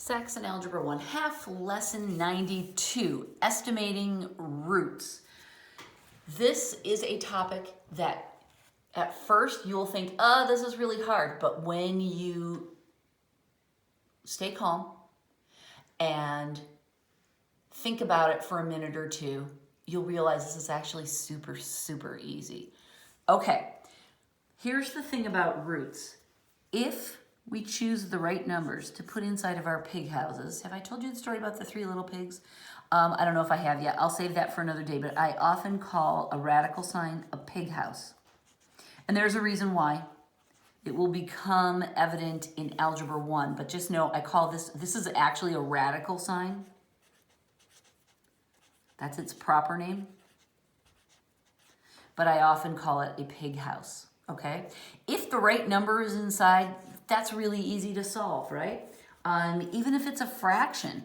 Saxon Algebra 1, half lesson 92, estimating roots. This is a topic that at first you'll think, oh, this is really hard. But when you stay calm and think about it for a minute or two, you'll realize this is actually super, super easy. Okay, here's the thing about roots. If we choose the right numbers to put inside of our pig houses. Have I told you the story about the 3 little pigs? I don't know if I have yet. I'll save that for another day, but I often call a radical sign a pig house. And there's a reason why. It will become evident in Algebra 1, but just know I call this is actually a radical sign. That's its proper name. But I often call it a pig house, okay? If the right number is inside, that's really easy to solve, right? Even if it's a fraction.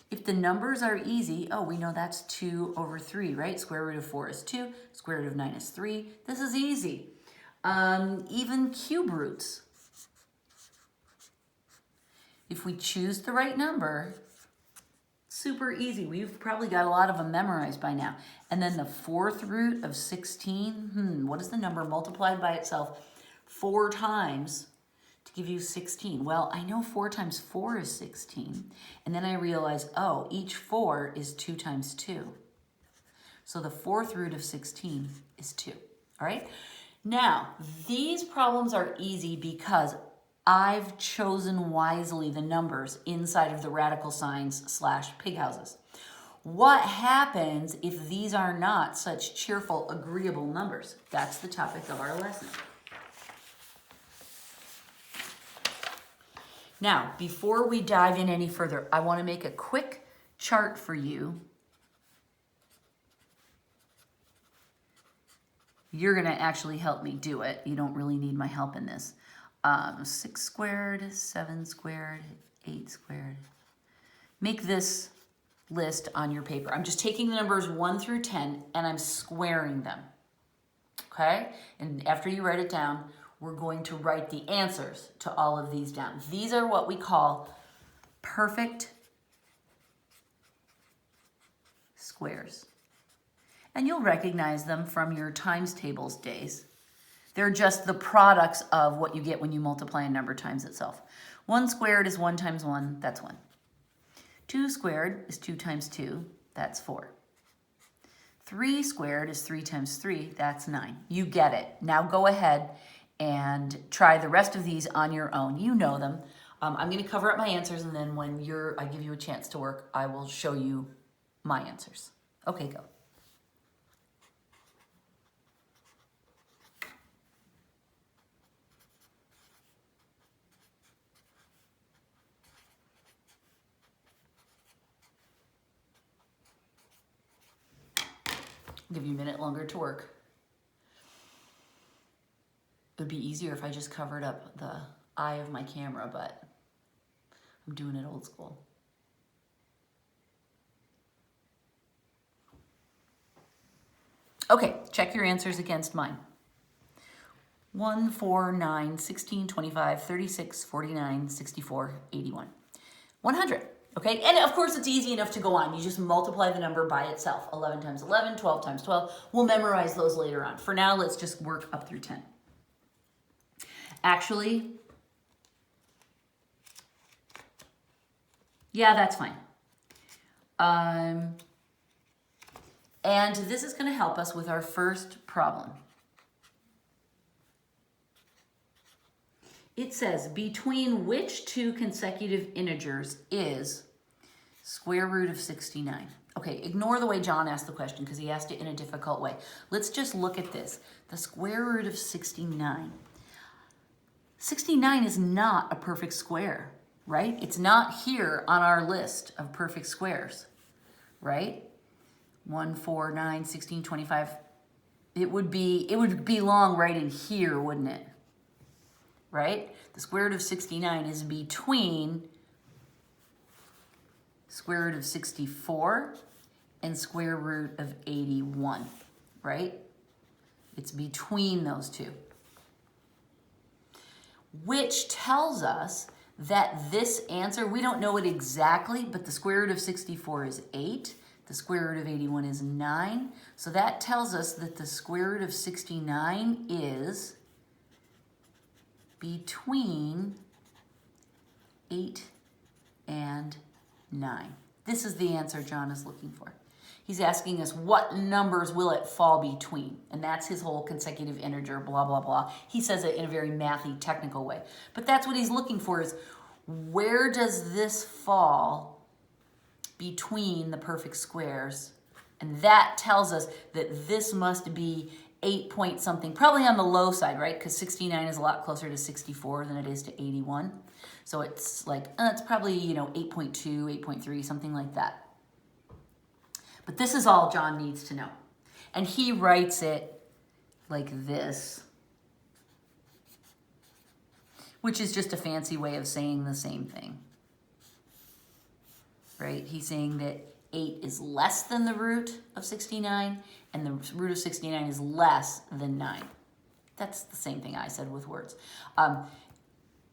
If the numbers are easy, oh, we know that's 2 over 3, right? Square root of 4 is 2, square root of 9 is 3. This is easy. Even cube roots. If we choose the right number, super easy. We've probably got a lot of them memorized by now. And then the 4th root of 16, what is the number multiplied by itself 4 times to give you 16? Well, I know 4 times 4 is 16. And then I realize, oh, each 4 is 2 times 2. So the 4th root of 16 is 2, all right? Now, these problems are easy because I've chosen wisely the numbers inside of the radical signs / pig houses. What happens if these are not such cheerful, agreeable numbers? That's the topic of our lesson. Now, before we dive in any further, I want to make a quick chart for you. You're going to actually help me do it. You don't really need my help in this. 6 squared, 7 squared, 8 squared. Make this list on your paper. I'm just taking the numbers 1 through 10 and I'm squaring them. Okay? And after you write it down, we're going to write the answers to all of these down. These are what we call perfect squares. And you'll recognize them from your times tables days. They're just the products of what you get when you multiply a number times itself. 1 squared is 1 times 1, that's 1. 2 squared is 2 times 2, that's 4. 3 squared is 3 times 3, that's 9. You get it. Now go ahead and try the rest of these on your own. You know them. I'm going to cover up my answers, and then when I give you a chance to work, I will show you my answers. Okay, go. Give you a minute longer to work. It would be easier if I just covered up the eye of my camera, but I'm doing it old school. Okay, check your answers against mine. 1, 4, 9, 16, 25, 36, 49, 64, 81. 100. Okay, and of course it's easy enough to go on. You just multiply the number by itself. 11 times 11, 12 times 12. We'll memorize those later on. For now, let's just work up through 10. Actually, yeah, that's fine. And this is going to help us with our first problem. It says, between which 2 consecutive integers is square root of 69? Okay, ignore the way John asked the question because he asked it in a difficult way. Let's just look at this. The square root of 69. 69 is not a perfect square, right? It's not here on our list of perfect squares, right? 1, 4, 9, 16, 25. It would belong right in here, wouldn't it? Right? The square root of 69 is between square root of 64 and square root of 81, right? It's between those two. Which tells us that this answer, we don't know it exactly, but the square root of 64 is 8. The square root of 81 is 9. So that tells us that the square root of 69 is between 8 and 9. This is the answer John is looking for. He's asking us what numbers will it fall between? And that's his whole consecutive integer, blah, blah, blah. He says it in a very mathy, technical way. But that's what he's looking for is where does this fall between the perfect squares? And that tells us that this must be 8 point something, probably on the low side, right? Because 69 is a lot closer to 64 than it is to 81. So it's like, it's probably, 8.2, 8.3, something like that. But this is all John needs to know. And he writes it like this, which is just a fancy way of saying the same thing, right? He's saying that 8 is less than the root of 69, and the root of 69 is less than 9. That's the same thing I said with words.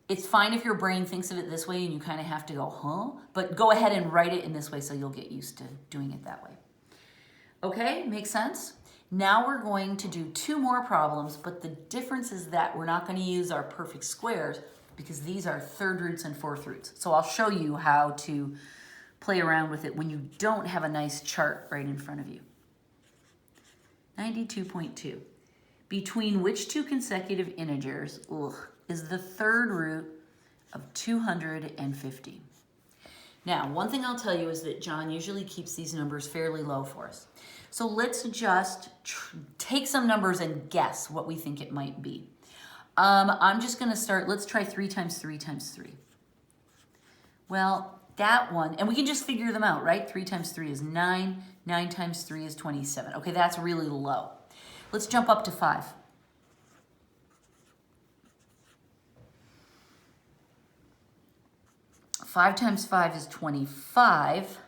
It's fine if your brain thinks of it this way and you kind of have to go, huh? But go ahead and write it in this way so you'll get used to doing it that way. Okay, makes sense? Now we're going to do 2 more problems, but the difference is that we're not going to use our perfect squares because these are third roots and fourth roots. So I'll show you how to play around with it when you don't have a nice chart right in front of you. 92.2. Between which 2 consecutive integers is the third root of 250? Now, one thing I'll tell you is that John usually keeps these numbers fairly low for us. So let's just take some numbers and guess what we think it might be. I'm just going to start, let's try 3 times 3 times 3. Well, that one, and we can just figure them out, right? 3 times 3 is 9. 9 times 3 is 27. Okay, that's really low. Let's jump up to 5. 5 times 5 is 25.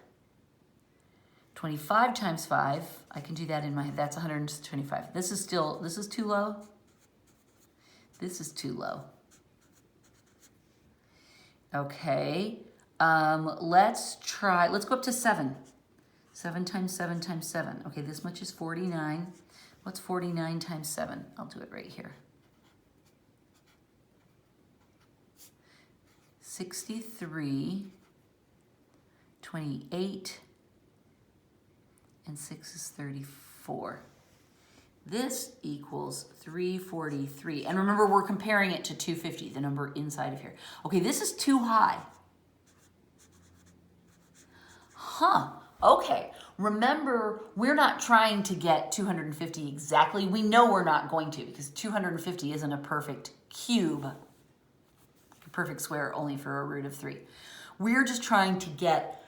25 times 5, I can do that in my head. That's 125. This is too low. This is too low. Okay, let's go up to 7. 7 times 7 times 7. Okay, this much is 49. What's 49 times 7? I'll do it right here. 63, 28, and 6 is 34. This equals 343. And remember, we're comparing it to 250, the number inside of here. Okay, this is too high. Okay, remember, we're not trying to get 250 exactly. We know we're not going to because 250 isn't a perfect cube, a perfect square only for a root of 3. We're just trying to get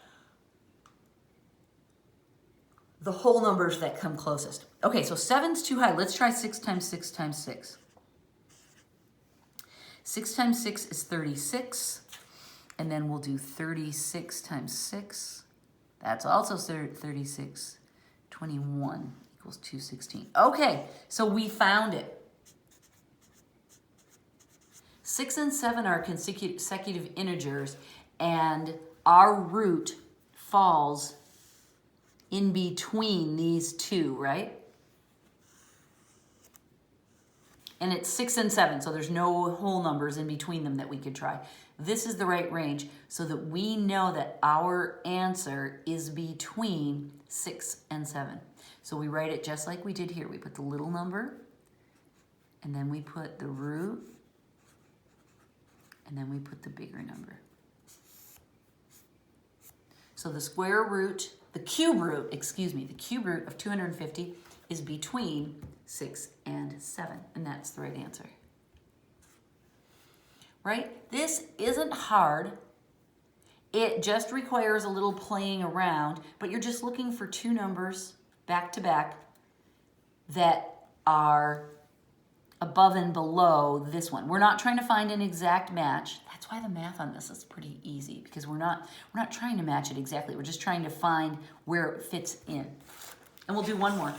the whole numbers that come closest. Okay, so 7's too high. Let's try 6 times 6 times 6. 6 times 6 is 36. And then we'll do 36 times 6. That's also 36. 21 equals 216. Okay, so we found it. 6 and 7 are consecutive integers, and our root falls in between these 2, right? And it's 6 and 7, so there's no whole numbers in between them that we could try. This is the right range so that we know that our answer is between 6 and 7. So we write it just like we did here. We put the little number, and then we put the root, and then we put the bigger number. So the cube root of 250 is between 6 and 7, and that's the right answer. Right? This isn't hard. It just requires a little playing around, but you're just looking for 2 numbers back to back that are above and below this one. We're not trying to find an exact match. That's why the math on this is pretty easy, because we're not trying to match it exactly. We're just trying to find where it fits in. And we'll do one more.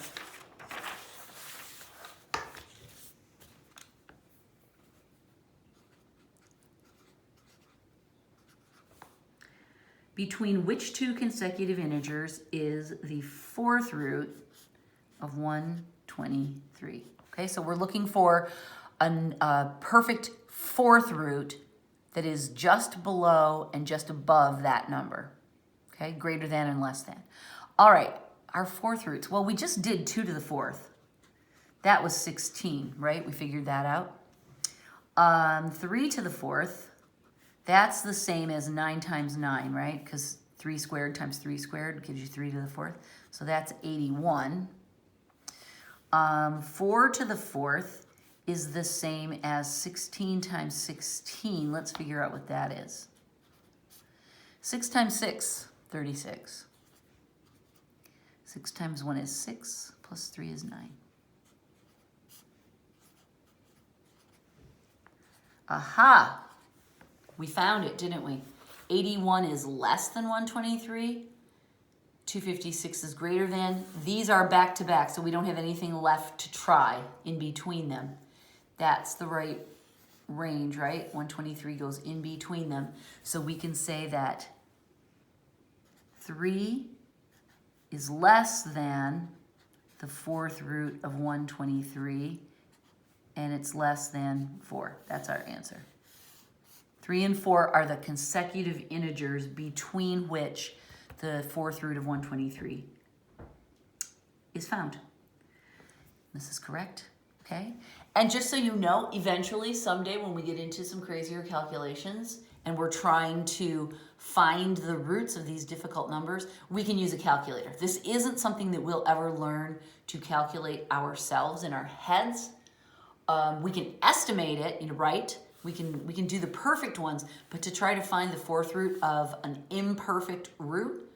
between which two consecutive integers is the fourth root of 123? Okay, so we're looking for a perfect fourth root that is just below and just above that number. Okay, greater than and less than. All right, our fourth roots. Well, we just did 2 to the fourth. That was 16, right? We figured that out. 3 to the fourth, that's the same as 9 times 9, right? Because 3 squared times 3 squared gives you 3 to the fourth. So that's 81. 4 to the fourth is the same as 16 times 16. Let's figure out what that is. 6 times 6, 36. 6 times 1 is 6, plus 3 is 9. Aha! We found it, didn't we? 81 is less than 123. 256 is greater than. These are back to back, so we don't have anything left to try in between them. That's the right range, right? 123 goes in between them. So we can say that 3 is less than the fourth root of 123, and it's less than 4. That's our answer. 3 and 4 are the consecutive integers between which the fourth root of 123 is found. This is correct, okay? And just so you know, eventually, someday when we get into some crazier calculations and we're trying to find the roots of these difficult numbers, we can use a calculator. This isn't something that we'll ever learn to calculate ourselves in our heads. We can estimate it, right? We can do the perfect ones, but to try to find the fourth root of an imperfect root,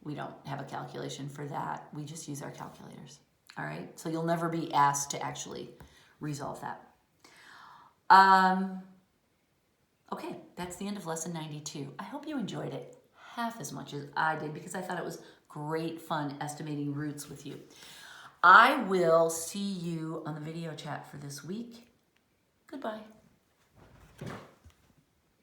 we don't have a calculation for that. We just use our calculators, all right? So you'll never be asked to actually resolve that. Okay, that's the end of lesson 92. I hope you enjoyed it half as much as I did because I thought it was great fun estimating roots with you. I will see you on the video chat for this week. Goodbye.